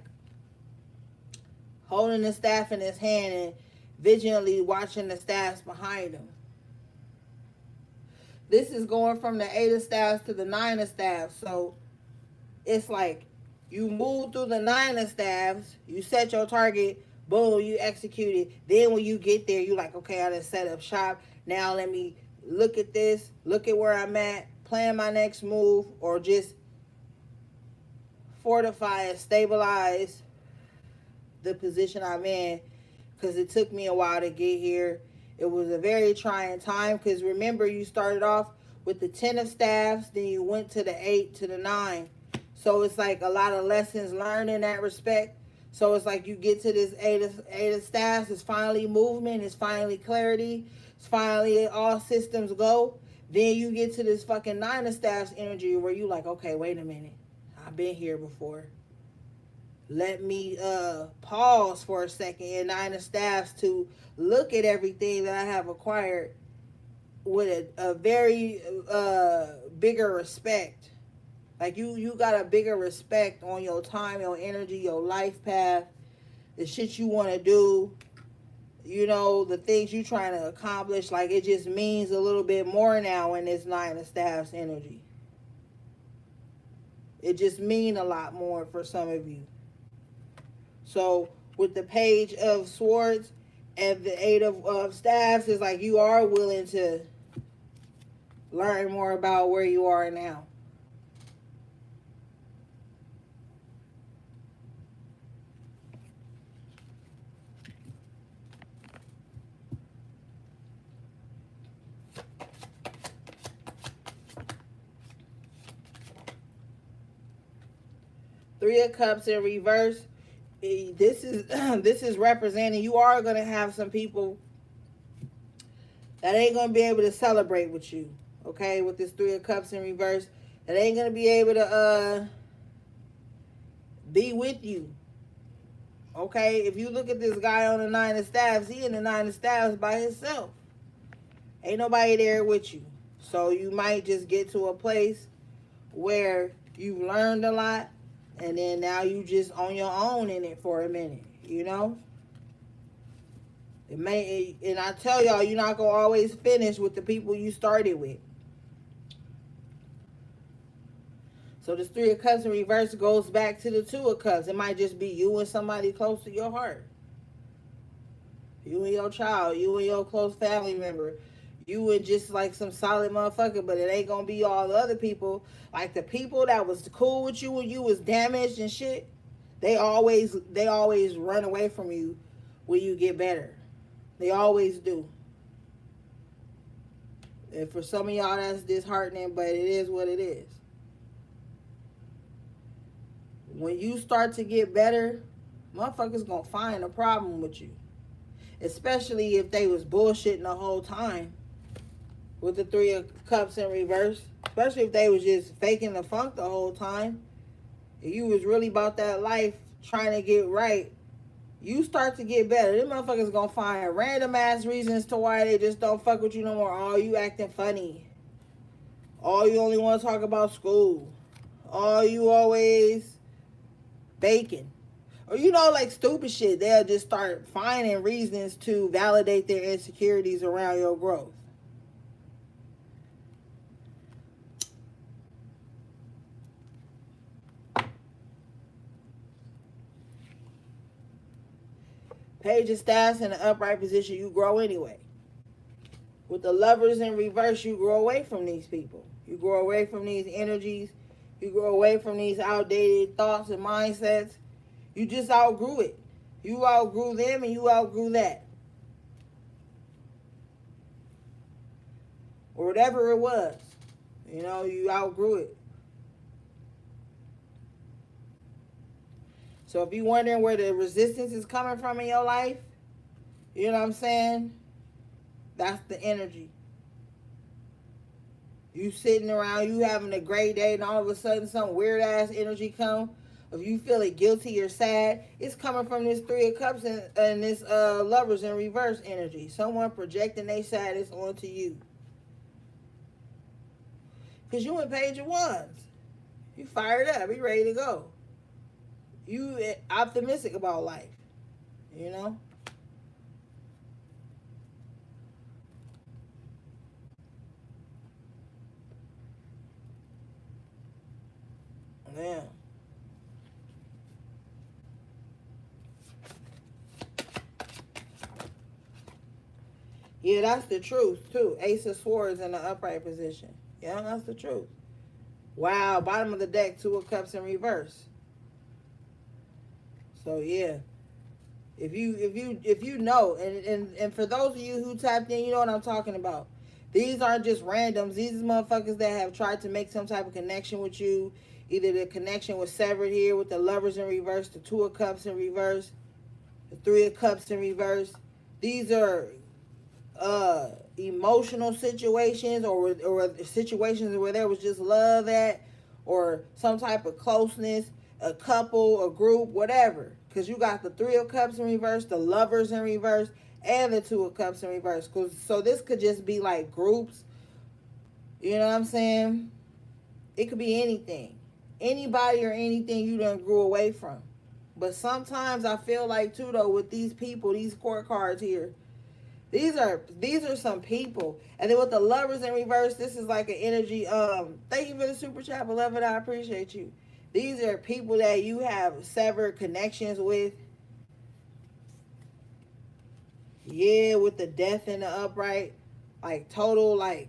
holding the staff in his hand and vigilantly watching the staffs behind him. This is going from the Eight of Staves to the Nine of Staves. So it's like you move through the Nine of Staves, you set your target, boom, you execute it. Then when you get there, you like, okay, I done set up shop. Now let me look at this, look at where I'm at, plan my next move, or just fortify and stabilize the position I'm in, because it took me a while to get here. It was a very trying time, because remember, you started off with the 10 of Staves, then you went to the 8 to the 9. So it's like a lot of lessons learned in that respect. So it's like you get to this eight of Staves, it's finally movement, it's finally clarity, it's finally all systems go. Then you get to this fucking Nine of Staves energy where you like, okay, wait a minute, I've been here before. Let me pause for a second in Nine of Staves to look at everything that I have acquired with a very bigger respect. Like you got a bigger respect on your time, your energy, your life path, the shit you want to do, you know, the things you trying to accomplish. Like it just means a little bit more now in this Nine of Staves energy. It just mean a lot more for some of you. So with the Page of Swords and the Eight of Staves, it's like you are willing to learn more about where you are now. Three of Cups in reverse. This is representing you are going to have some people that ain't going to be able to celebrate with you. Okay, with this Three of Cups in reverse, that ain't going to be able to be with you. Okay, if you look at this guy on the Nine of Staves, he in the Nine of Staves by himself. Ain't nobody there with you. So you might just get to a place where you've learned a lot, and then now you just on your own in it for a minute, you know? It may, and I tell y'all, you're not going to always finish with the people you started with. So this Three of Cups in reverse goes back to the Two of Cups. It might just be you and somebody close to your heart. You and your child, you and your close family member, you and just like some solid motherfucker, but it ain't gonna be all the other people. Like the people that was cool with you when you was damaged and shit, they always run away from you when you get better. They always do. And for some of y'all that's disheartening, but it is what it is. When you start to get better, motherfuckers gonna find a problem with you. Especially if they was bullshitting the whole time with the Three of Cups in reverse. Especially if they was just faking the funk the whole time. If you was really about that life trying to get right, you start to get better. Them motherfuckers gonna find random ass reasons to why they just don't fuck with you no more. Oh, you acting funny. Oh, you only want to talk about school. Oh, you always baking. Or like stupid shit. They'll just start finding reasons to validate their insecurities around your growth. Page of Staffs in the upright position, you grow anyway. With the Lovers in reverse, you grow away from these people. You grow away from these energies. You grow away from these outdated thoughts and mindsets. You just outgrew it. You outgrew them and you outgrew that. Or whatever it was. You outgrew it. So if you're wondering where the resistance is coming from in your life, you know what I'm saying? That's the energy. You sitting around, you having a great day, and all of a sudden some weird ass energy come. If you feeling guilty or sad, it's coming from this Three of Cups and this Lovers in reverse energy. Someone projecting their sadness onto you. Because you in Page of Wands. You fired up. You ready to go. You optimistic about life. You know? Yeah. Yeah, that's the truth, too. Ace of Swords in the upright position. Yeah, that's the truth. Wow, bottom of the deck, Two of Cups in reverse. So, yeah. If you know, and for those of you who tapped in, you know what I'm talking about. These aren't just randoms. These are motherfuckers that have tried to make some type of connection with you. Either the connection was severed here with the Lovers in reverse, the Two of Cups in reverse, the Three of Cups in reverse. These are emotional situations or situations where there was just love at, or some type of closeness, a couple, a group, whatever. Because you got the Three of Cups in reverse, the Lovers in reverse, and the Two of Cups in reverse. So this could just be like groups. You know what I'm saying? It could be anything. Anybody or anything you done grew away from. But sometimes I feel like too though with these people, these court cards here, these are some people. And then with the Lovers in reverse, this is like an energy. Thank you for the super chat, beloved. I appreciate you. These are people that you have severed connections with. Yeah, with the Death in the upright. Like total, like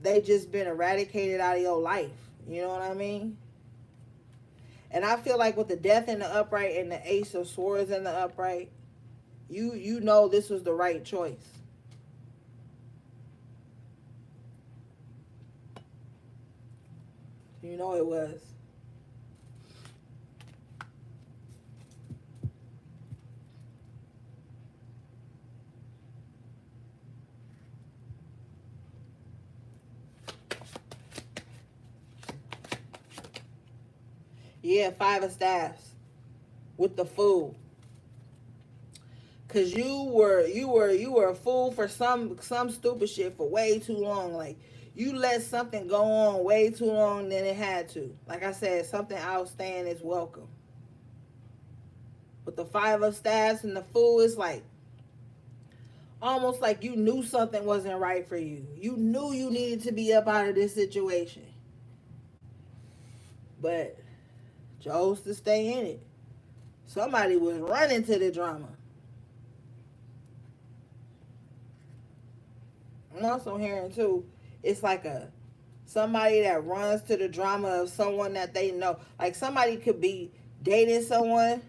they just been eradicated out of your life. You know what I mean? And I feel like with the Death in the upright and the Ace of Swords in the upright, you know this was the right choice. You know it was. Yeah, Five of Staffs with the Fool. Cause you were a fool for some stupid shit for way too long. Like you let something go on way too long than it had to. Like I said, something outstanding is welcome. But the Five of Staffs and the Fool is like almost like you knew something wasn't right for you. You knew you needed to be up out of this situation. But chose to stay in it. Somebody was running to the drama. I'm also hearing too, it's like a somebody that runs to the drama of someone that they know. Like somebody could be dating someone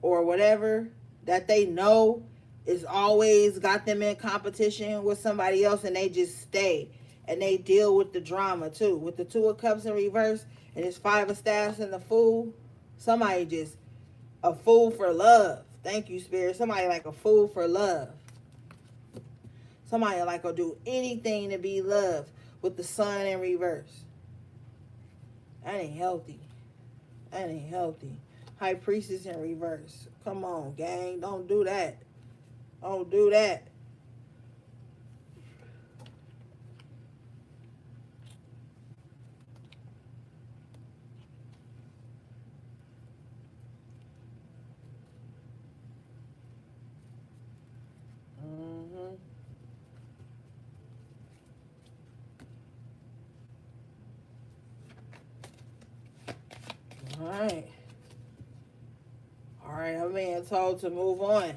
or whatever that they know is always got them in competition with somebody else, and they just stay and they deal with the drama too. With the Two of Cups in reverse and it's Five of Staffs and the Fool, somebody just a fool for love. Thank you, Spirit. Somebody like a fool for love. Somebody like will do anything to be loved with the Sun in reverse. That ain't healthy. That ain't healthy. High Priestess in reverse. Come on, gang. Don't do that. Don't do that. Mm-hmm. All right. All right, I'm being told to move on.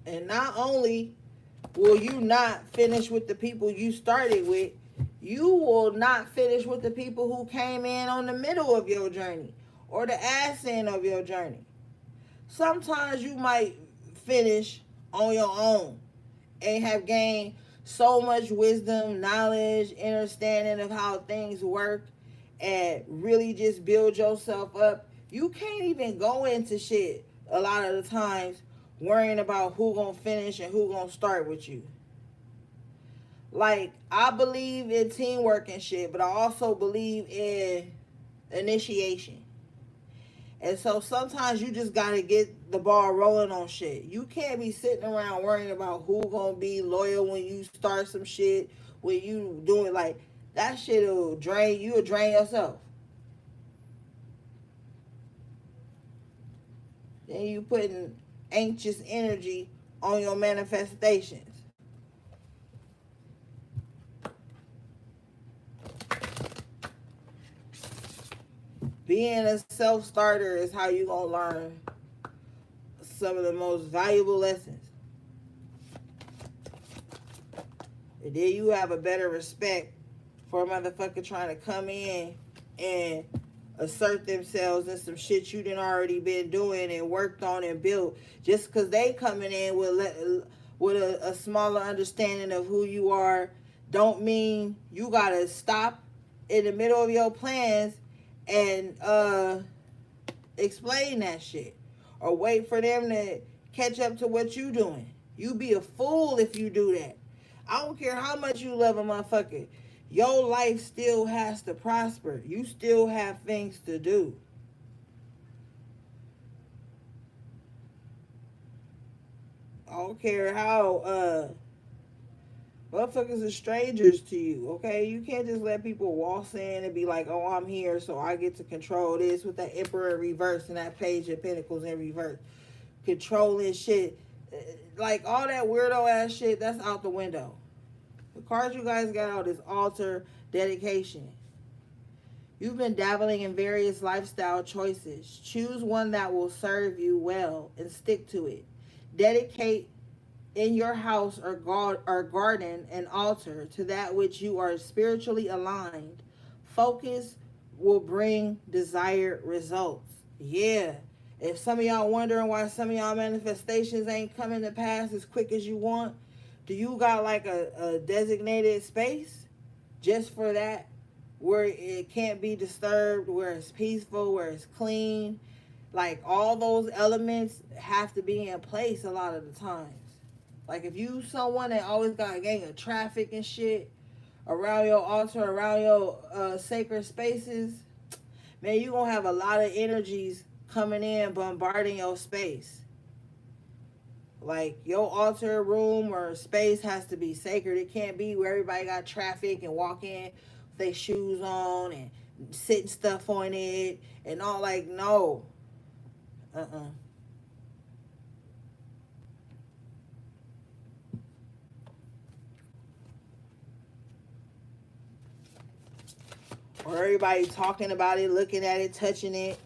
And not only will you not finish with the people you started with, you will not finish with the people who came in on the middle of your journey or the ass end of your journey. Sometimes you might finish on your own and have gained so much wisdom, knowledge, understanding of how things work, and really just build yourself up. You can't even go into shit a lot of the times worrying about who gonna finish and who gonna start with you. Like, I believe in teamwork and shit, but I also believe in initiation. And so sometimes you just gotta get the ball rolling on shit. You can't be sitting around worrying about who gonna be loyal when you start some shit, when you doing like that shit will drain you, will drain yourself. Then you putting anxious energy on your manifestations. Being a self-starter is how you gonna learn some of the most valuable lessons. And then you have a better respect for a motherfucker trying to come in and assert themselves in some shit you done already been doing and worked on and built. Just because they coming in with a smaller understanding of who you are, don't mean you gotta stop in the middle of your plans and explain that shit or wait for them to catch up to what you doing. You be a fool if you do that. I don't care how much you love a motherfucker. Your life still has to prosper. You still have things to do. I don't care how motherfuckers are strangers to you, okay? You can't just let people waltz in and be like, oh, I'm here, so I get to control this with that Emperor in reverse and that Page of Pentacles in reverse. Controlling shit. Like, all that weirdo ass shit, that's out the window. The cards you guys got out is altar, dedication. You've been dabbling in various lifestyle choices. Choose one that will serve you well and stick to it. Dedicate in your house or garden an altar to that which you are spiritually aligned. Focus will bring desired results. Yeah. If some of y'all wondering why some of y'all manifestations ain't coming to pass as quick as you want, do you got like a designated space just for that, where it can't be disturbed, where it's peaceful, where it's clean? Like, all those elements have to be in place a lot of the times. Like, if you someone that always got a gang of traffic and shit around your altar, around your sacred spaces, man, you gonna have a lot of energies coming in, bombarding your space. Like, your altar room or space has to be sacred. It can't be where everybody got traffic and walk in with their shoes on and sitting stuff on it and all. Like, no. Or everybody talking about it, looking at it, touching it.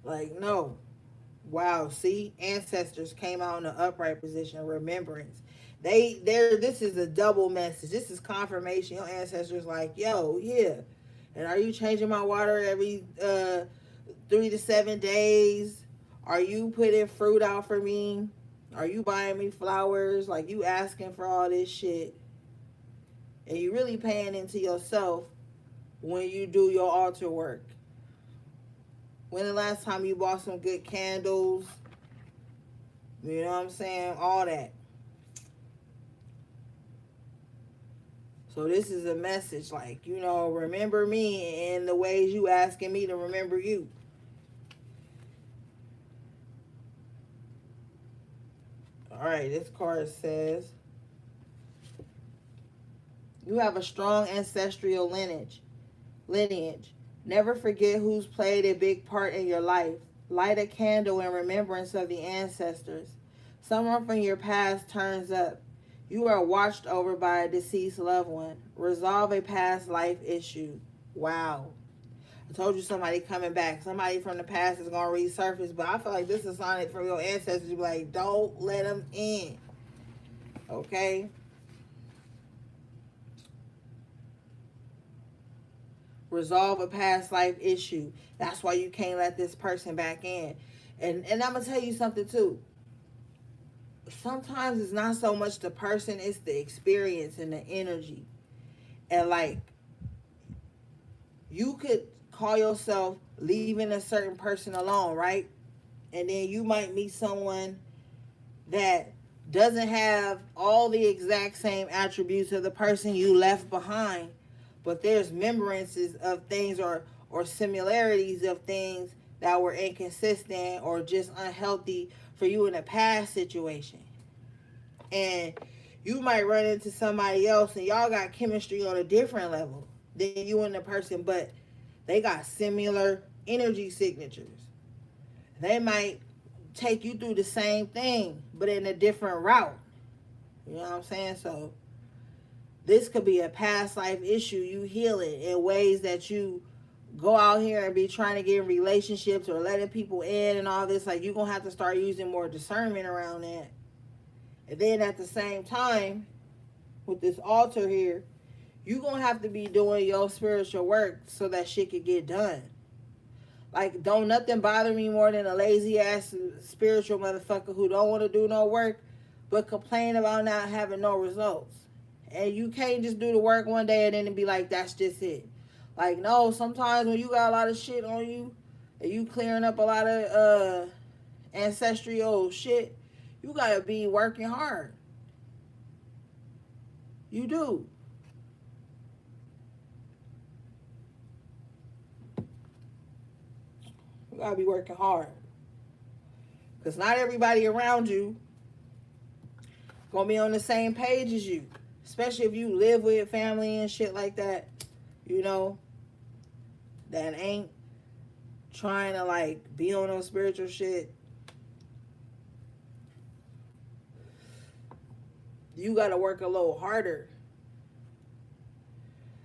Like, no. Wow, see, ancestors came out in the upright position, remembrance. This is a double message. This is confirmation. Your ancestors like, yo, yeah. And are you changing my water every 3 to 7 days? Are you putting fruit out for me? Are you buying me flowers? Like, you asking for all this shit. And you really paying into yourself when you do your altar work. When the last time you bought some good candles? You know what I'm saying? All that. So this is a message like, remember me in the ways you asking me to remember you. All right, this card says, you have a strong ancestral lineage. Never forget who's played a big part in your life. Light a candle in remembrance of the ancestors. Someone from your past turns up. You are watched over by a deceased loved one. Resolve a past life issue. Wow. I told you somebody coming back. Somebody from the past is going to resurface, but I feel like this is sign for your ancestors to be like, don't let them in. Okay? Resolve a past life issue. That's why you can't let this person back in. And I'm going to tell you something too. Sometimes it's not so much the person, it's the experience and the energy. And like, you could call yourself leaving a certain person alone, right? And then you might meet someone that doesn't have all the exact same attributes of the person you left behind, but there's remembrances of things or similarities of things that were inconsistent or just unhealthy for you in a past situation. And you might run into somebody else and y'all got chemistry on a different level than you and the person, but they got similar energy signatures. They might take you through the same thing, but in a different route. You know what I'm saying? So this could be a past life issue. You heal it in ways that you go out here and be trying to get in relationships or letting people in and all this. Like, you're going to have to start using more discernment around that. And then at the same time, with this altar here, you're going to have to be doing your spiritual work so that shit can get done. Like, don't nothing bother me more than a lazy ass spiritual motherfucker who don't want to do no work but complain about not having no results. And you can't just do the work one day and then be like, that's just it. Like, no, sometimes when you got a lot of shit on you and you clearing up a lot of ancestral shit, you gotta be working hard. You do. You gotta be working hard. Because not everybody around you gonna be on the same page as you. Especially if you live with family and shit like that. That ain't trying to like be on no spiritual shit. You gotta work a little harder.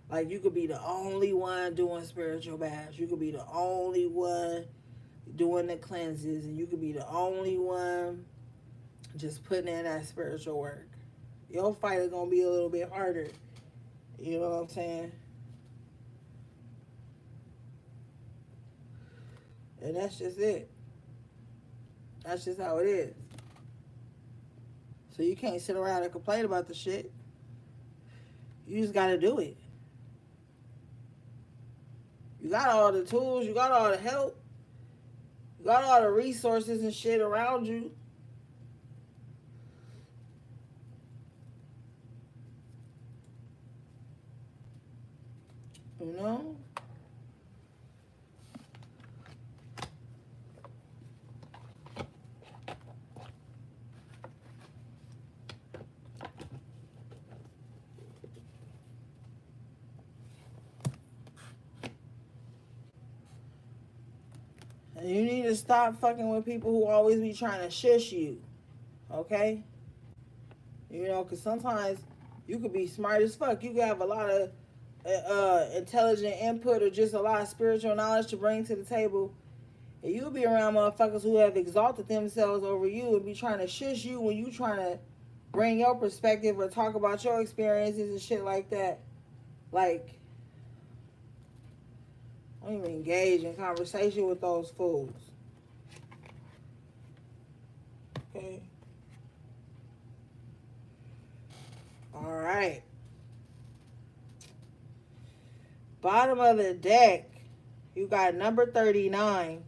Like, you could be the only one doing spiritual baths. You could be the only one doing the cleanses. And you could be the only one just putting in that spiritual work. Your fight is gonna be a little bit harder. You know what I'm saying? And that's just it. That's just how it is. So you can't sit around and complain about the shit. You just gotta do it. You got all the tools, you got all the help, you got all the resources and shit around you. You know? And you need to stop fucking with people who always be trying to shush you. Okay? You know, because sometimes you could be smart as fuck. You could have a lot of intelligent input or just a lot of spiritual knowledge to bring to the table. And you'll be around motherfuckers who have exalted themselves over you and be trying to shush you when you trying to bring your perspective or talk about your experiences and shit like that. Like, don't even engage in conversation with those fools. Okay? All right. Bottom of the deck, you got number 39,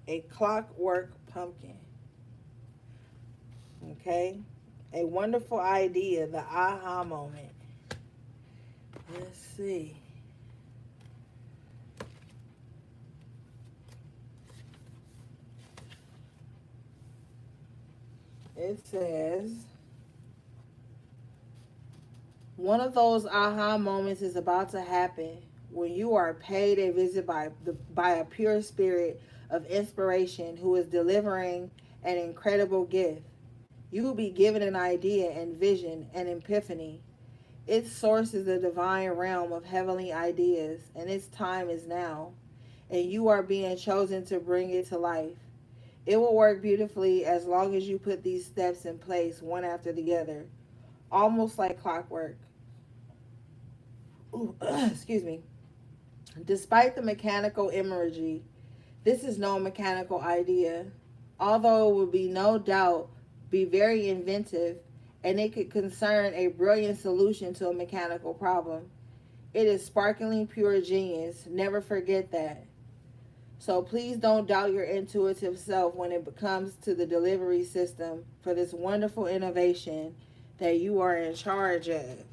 a clockwork pumpkin. Okay? A wonderful idea, the aha moment. Let's see. It says, one of those aha moments is about to happen when you are paid a visit by a pure spirit of inspiration who is delivering an incredible gift. You will be given an idea and vision, an epiphany. Its source is the divine realm of heavenly ideas, and its time is now, and you are being chosen to bring it to life. It will work beautifully as long as you put these steps in place one after the other, almost like clockwork. Ooh, excuse me. Despite the mechanical imagery, this is no mechanical idea, although it would be no doubt be very inventive and it could concern a brilliant solution to a mechanical problem. It is sparkling pure genius. Never forget that. So please don't doubt your intuitive self when it comes to the delivery system for this wonderful innovation that you are in charge of.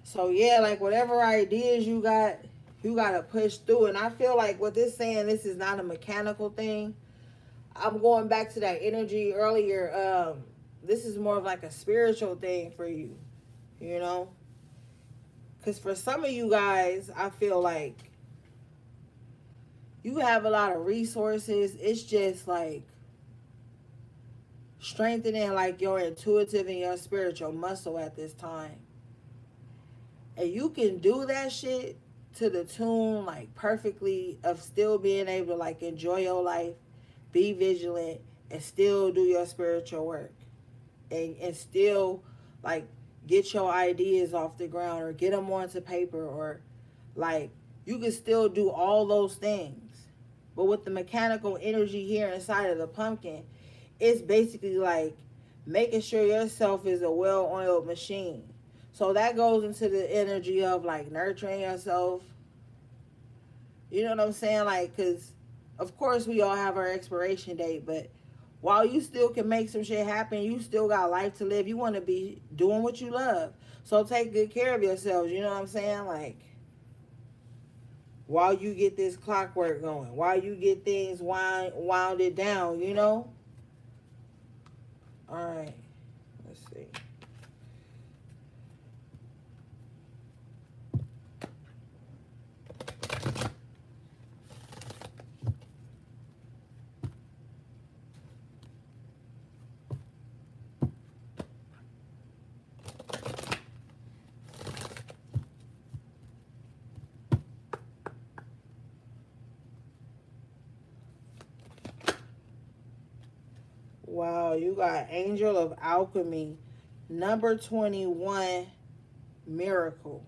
So yeah, like whatever ideas you got to push through. And I feel like what this saying, this is not a mechanical thing. I'm going back to that energy earlier. This is more of like a spiritual thing for you, you know? Because for some of you guys, I feel like you have a lot of resources. It's just like strengthening like your intuitive and your spiritual muscle at this time. And you can do that shit to the tune like perfectly of still being able to like enjoy your life, be vigilant, and still do your spiritual work. And still like get your ideas off the ground or get them onto paper, or like you can still do all those things. But with the mechanical energy here inside of the pumpkin, it's basically like making sure yourself is a well-oiled machine. So that goes into the energy of like nurturing yourself. You know what I'm saying? Like, because of course we all have our expiration date, but while you still can make some shit happen, you still got life to live. You want to be doing what you love. So take good care of yourselves. You know what I'm saying? Like, while you get this clockwork going, while you get things wounded down, you know? All right. Let's see. Wow, you got Angel of Alchemy, number 21, Miracle.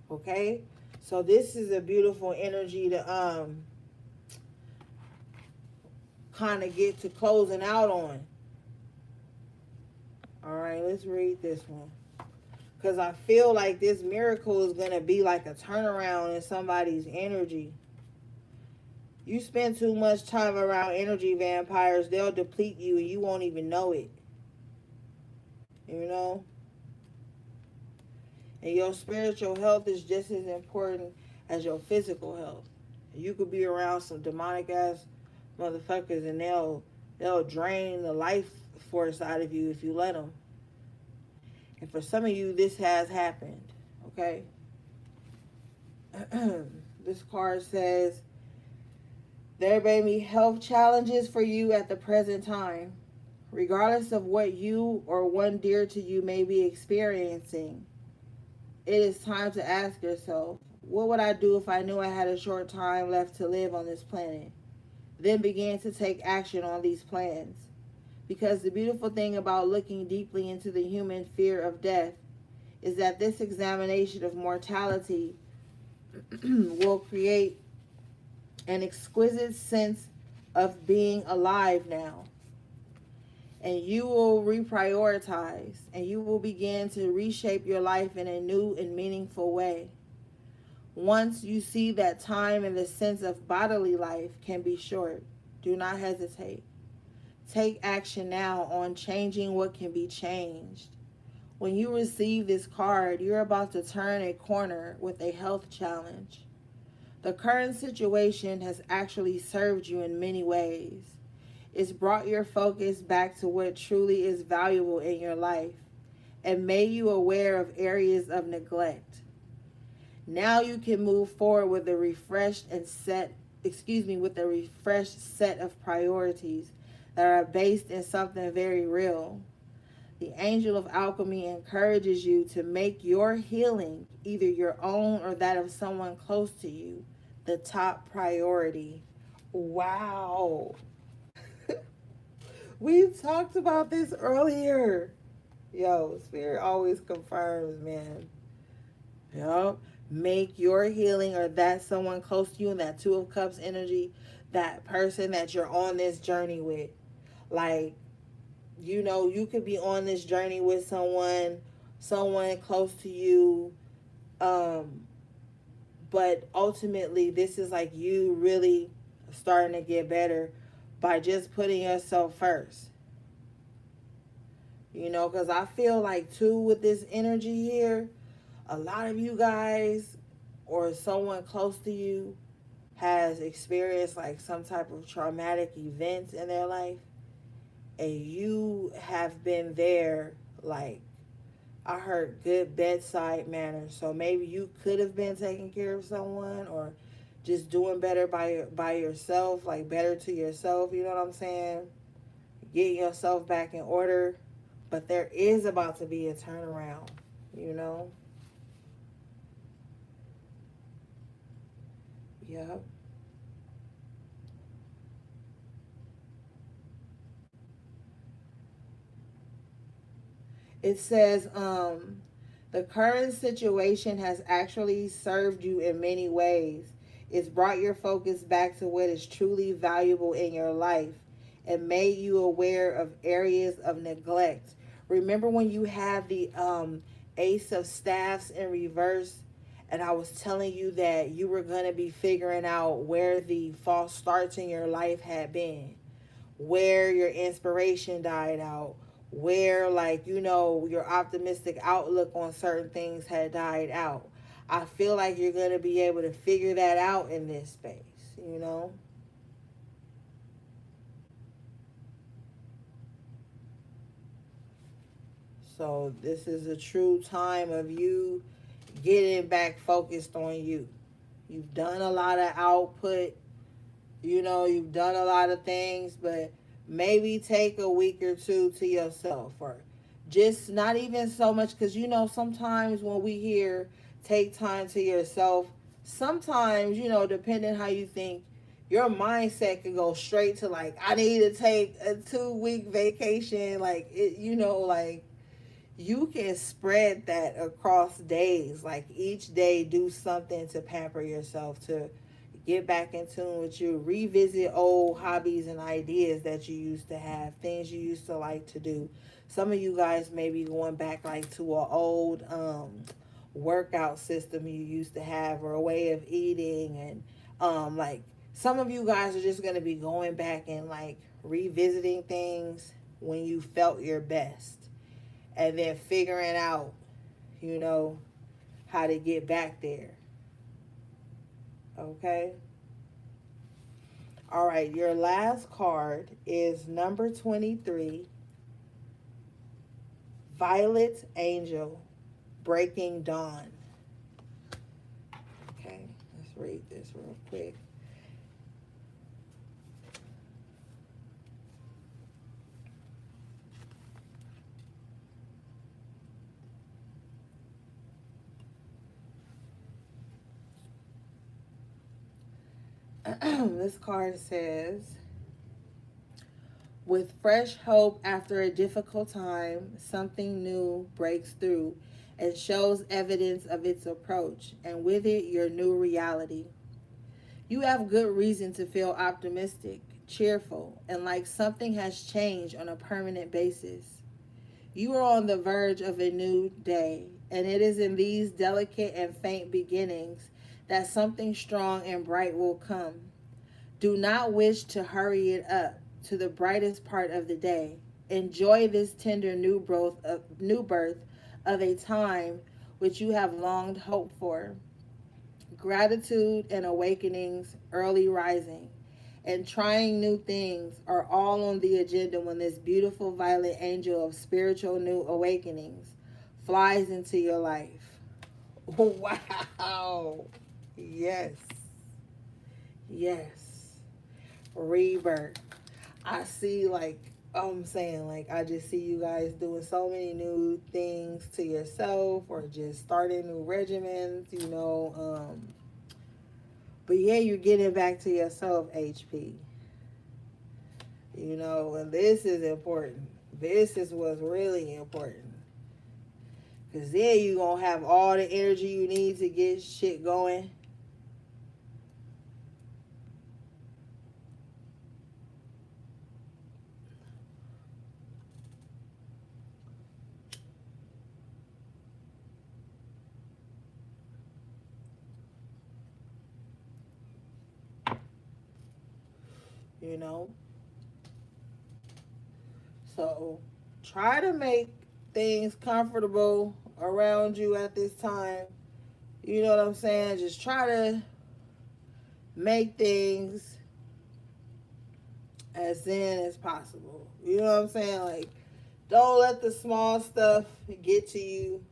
Okay? So this is a beautiful energy to kind of get to closing out on. All right, let's read this one. Because I feel like this miracle is going to be like a turnaround in somebody's energy. You spend too much time around energy vampires, they'll deplete you and you won't even know it. You know? And your spiritual health is just as important as your physical health. You could be around some demonic ass motherfuckers and they'll drain the life force out of you if you let them. And for some of you, this has happened. Okay? This card says, there may be health challenges for you at the present time. Regardless of what you or one dear to you may be experiencing, it is time to ask yourself, what would I do if I knew I had a short time left to live on this planet? Then begin to take action on these plans. Because the beautiful thing about looking deeply into the human fear of death is that this examination of mortality will create an exquisite sense of being alive now. And you will reprioritize and you will begin to reshape your life in a new and meaningful way. Once you see that time and the sense of bodily life can be short, do not hesitate. Take action now on changing what can be changed. When you receive this card, you're about to turn a corner with a health challenge. The current situation has actually served you in many ways. It's brought your focus back to what truly is valuable in your life and made you aware of areas of neglect. Now you can move forward with a refreshed set of priorities that are based in something very real. The angel of alchemy encourages you to make your healing, either your own or that of someone close to you, the top priority. Wow. We talked about this earlier. Yo, Spirit always confirms, man. Yup. Make your healing or that someone close to you in that Two of Cups energy, that person that you're on this journey with. Like, you know, you could be on this journey with someone close to you. But ultimately, this is like you really starting to get better by just putting yourself first. You know, because I feel like, too, with this energy here, a lot of you guys or someone close to you has experienced like some type of traumatic events in their life. And you have been there, like, I heard good bedside manner. So maybe you could have been taking care of someone or just doing better by yourself, like better to yourself, you know what I'm saying? Getting yourself back in order. But there is about to be a turnaround, you know? Yep. It says, the current situation has actually served you in many ways. It's brought your focus back to what is truly valuable in your life and made you aware of areas of neglect. Remember when you had the Ace of Staffs in reverse, and I was telling you that you were going to be figuring out where the false starts in your life had been, where your inspiration died out, where, like, you know, your optimistic outlook on certain things had died out. I feel like you're going to be able to figure that out in this space, you know? So this is a true time of you getting back focused on you. You've done a lot of output, you know, you've done a lot of things, but maybe take a week or two to yourself, or just not even so much, because, you know, sometimes when we hear take time to yourself, sometimes, you know, depending how you think, your mindset could go straight to like, I need to take a 2-week vacation. Like, it, you know, like, you can spread that across days. Like, each day do something to pamper yourself, to Get back in tune with you. Revisit old hobbies and ideas that you used to have, things you used to like to do. Some of you guys may be going back like to an old workout system you used to have, or a way of eating, and like some of you guys are just going to be going back and like revisiting things when you felt your best, and then figuring out, you know, how to get back there. Okay? All right, your last card is number 23, Violet Angel, Breaking Dawn. Okay, let's read this real quick. This card says, with fresh hope after a difficult time, something new breaks through and shows evidence of its approach, and with it, your new reality. You have good reason to feel optimistic, cheerful, and like something has changed on a permanent basis. You are on the verge of a new day, and it is in these delicate and faint beginnings that something strong and bright will come. Do not wish to hurry it up to the brightest part of the day. Enjoy this tender new birth of a time which you have longed hoped for. Gratitude and awakenings, early rising, and trying new things are all on the agenda when this beautiful violet angel of spiritual new awakenings flies into your life. Wow. Yes. Yes. Rebirth. I see, like, I'm saying, like, I just see you guys doing so many new things to yourself, or just starting new regimens, you know. But yeah, you're getting back to yourself, HP. You know, and this is important. This is what's really important. Because then you're going to have all the energy you need to get shit going. You know? So try to make things comfortable around you at this time. You know what I'm saying? Just try to make things as zen as possible. You know what I'm saying? Like, don't let the small stuff get to you.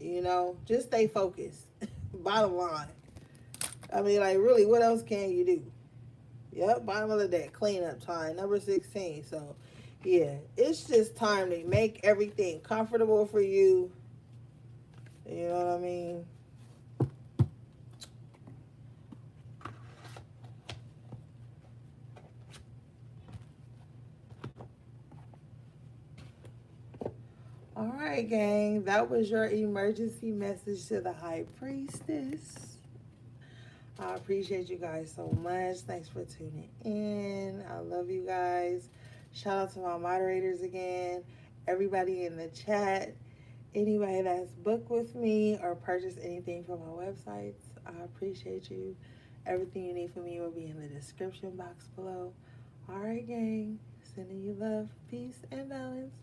You know, just stay focused. Bottom line. I mean, like, really, what else can you do? Yep, bottom of the deck, cleanup time, number 16. So, yeah, it's just time to make everything comfortable for you. You know what I mean? All right, gang. That was your emergency message to the High Priestess. I appreciate you guys so much. Thanks for tuning in. I love you guys. Shout out to my moderators again. Everybody in the chat. Anybody that's booked with me or purchased anything from my websites, I appreciate you. Everything you need from me will be in the description box below. All right, gang. Sending you love, peace, and balance.